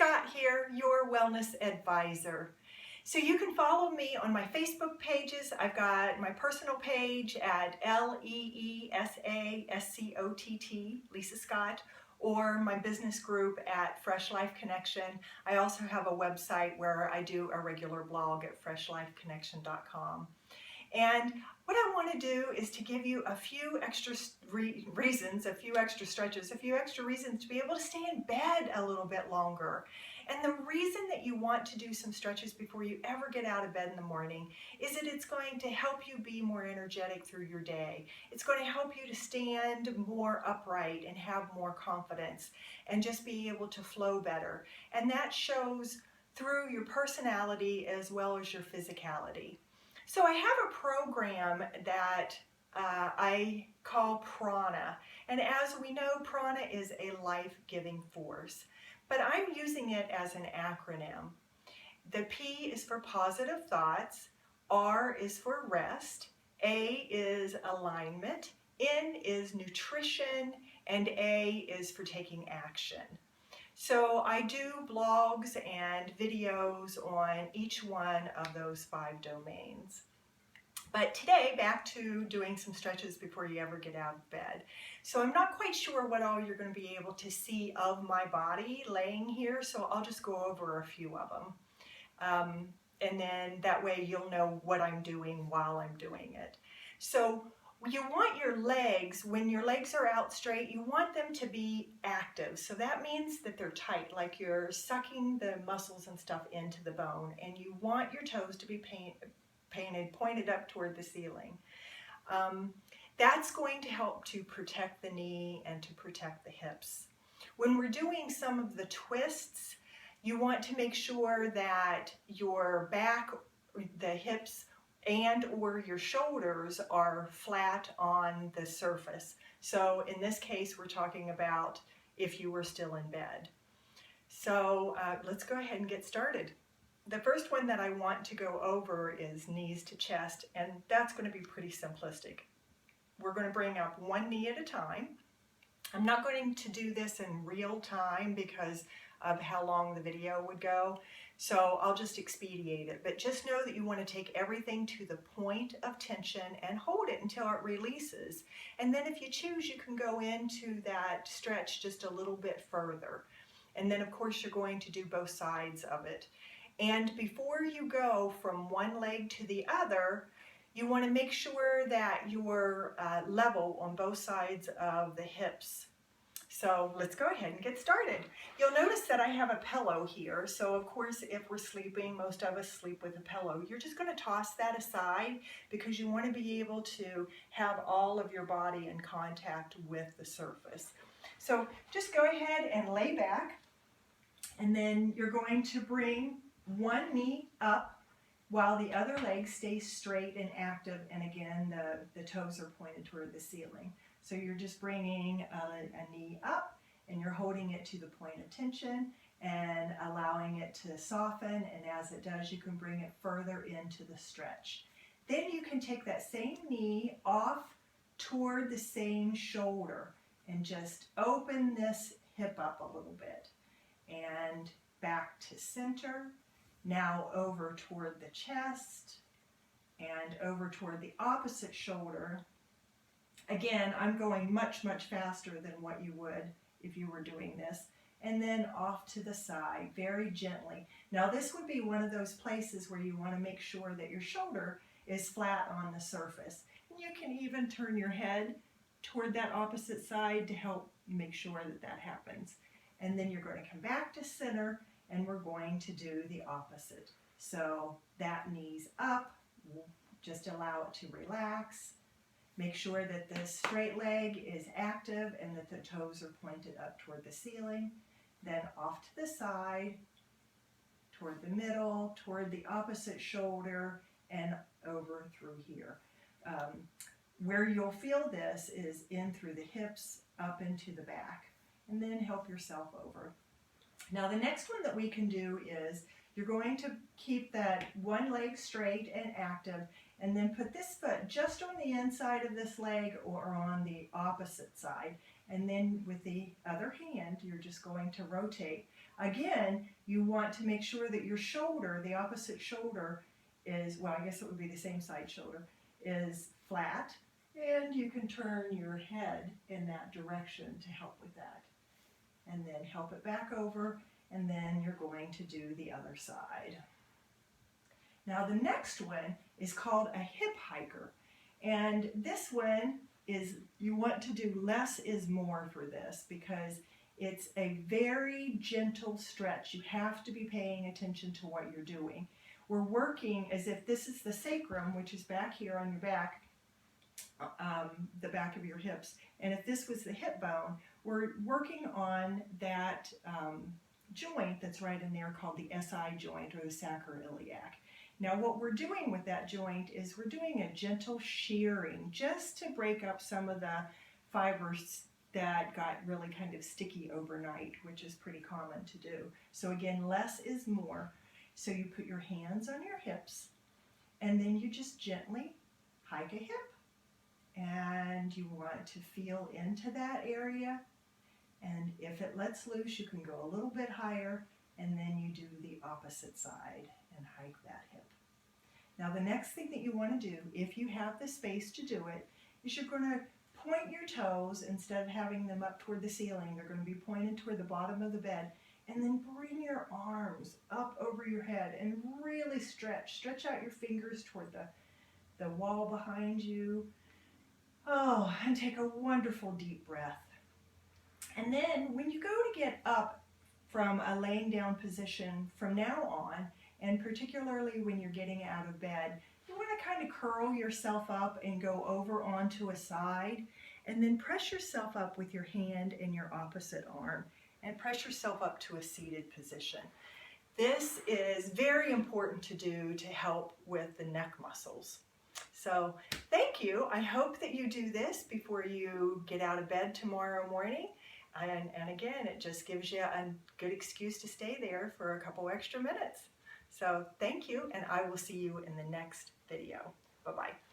Scott here, your wellness advisor. So you can follow me on my Facebook pages. I've got my personal page at LEESASCOTT, Lisa Scott, or my business group at Fresh Life Connection. I also have a website where I do a regular blog at FreshLifeConnection.com. And what I want to do is to give you a few extra reasons, a few extra stretches, a few extra reasons to be able to stay in bed a little bit longer. And the reason that you want to do some stretches before you ever get out of bed in the morning is that it's going to help you be more energetic through your day. It's going to help you to stand more upright and have more confidence and just be able to flow better. And that shows through your personality as well as your physicality. So I have a program that I call Prana, and as we know, Prana is a life-giving force, but I'm using it as an acronym. The P is for positive thoughts, R is for rest, A is alignment, N is nutrition, and A is for taking action. So I do blogs and videos on each one of those 5 domains. But today, back to doing some stretches before you ever get out of bed. So I'm not quite sure what all you're going to be able to see of my body laying here, so I'll just go over a few of them. And then that way you'll know what I'm doing while I'm doing it. So you want your legs, when your legs are out straight, you want them to be active. So that means that they're tight, like you're sucking the muscles and stuff into the bone. And you want your toes to be pointed up toward the ceiling. That's going to help to protect the knee and to protect the hips. When we're doing some of the twists, you want to make sure that your back, the hips, and or your shoulders are flat on the surface. So in this case, we're talking about if you were still in bed. So let's go ahead and get started. The first one that I want to go over is knees to chest, and that's going to be pretty simplistic. We're going to bring up one knee at a time. I'm not going to do this in real time because of how long the video would go, so I'll just expedite it. But just know that you want to take everything to the point of tension and hold it until it releases. And then if you choose, you can go into that stretch just a little bit further. And then of course you're going to do both sides of it. And before you go from one leg to the other, you want to make sure that you're level on both sides of the hips. So let's go ahead and get started. You'll notice that I have a pillow here. So of course, if we're sleeping, most of us sleep with a pillow. You're just going to toss that aside because you want to be able to have all of your body in contact with the surface. So just go ahead and lay back, and then you're going to bring one knee up while the other leg stays straight and active, and again the toes are pointed toward the ceiling. So you're just bringing a knee up and you're holding it to the point of tension and allowing it to soften, and as it does you can bring it further into the stretch. Then you can take that same knee off toward the same shoulder and just open this hip up a little bit and back to center. Now over toward the chest and over toward the opposite shoulder. Again, I'm going much, much faster than what you would if you were doing this. And then off to the side, very gently. Now this would be one of those places where you want to make sure that your shoulder is flat on the surface. And you can even turn your head toward that opposite side to help make sure that that happens. And then you're going to come back to center, and we're going to do the opposite. So that knee's up, just allow it to relax. Make sure that the straight leg is active and that the toes are pointed up toward the ceiling. Then off to the side, toward the middle, toward the opposite shoulder, and over through here. Where you'll feel this is in through the hips, up into the back, and then help yourself over. Now the next one that we can do is you're going to keep that one leg straight and active, and then put this foot just on the inside of this leg or on the opposite side, And then with the other hand, you're just going to rotate. Again, you want to make sure that your shoulder, the opposite shoulder, is, well, I guess it would be the same side shoulder, is flat. And you can turn your head in that direction to help with that. And then help it back over, and then you're going to do the other side. Now the next one is called a hip hiker. And this one is, you want to do less is more for this because it's a very gentle stretch. You have to be paying attention to what you're doing. We're working as if this is the sacrum, which is back here on your back, the back of your hips. And if this was the hip bone, we're working on that joint that's right in there called the SI joint or the sacroiliac. Now what we're doing with that joint is we're doing a gentle shearing just to break up some of the fibers that got really kind of sticky overnight, which is pretty common to do. So again, less is more. So you put your hands on your hips and then you just gently hike a hip. And you want to feel into that area. And if it lets loose, you can go a little bit higher, and then you do the opposite side and hike that hip. Now the next thing that you want to do, if you have the space to do it, is you're going to point your toes, instead of having them up toward the ceiling, they're going to be pointed toward the bottom of the bed, and then bring your arms up over your head and really stretch. Stretch out your fingers toward the wall behind you. Oh, and take a wonderful deep breath. And then when you go to get up from a laying down position from now on, and particularly when you're getting out of bed, you want to kind of curl yourself up and go over onto a side, and then press yourself up with your hand and your opposite arm, and press yourself up to a seated position. This is very important to do to help with the neck muscles. So thank you. I hope that you do this before you get out of bed tomorrow morning. And again, it just gives you a good excuse to stay there for a couple extra minutes. So thank you, and I will see you in the next video. Bye-bye.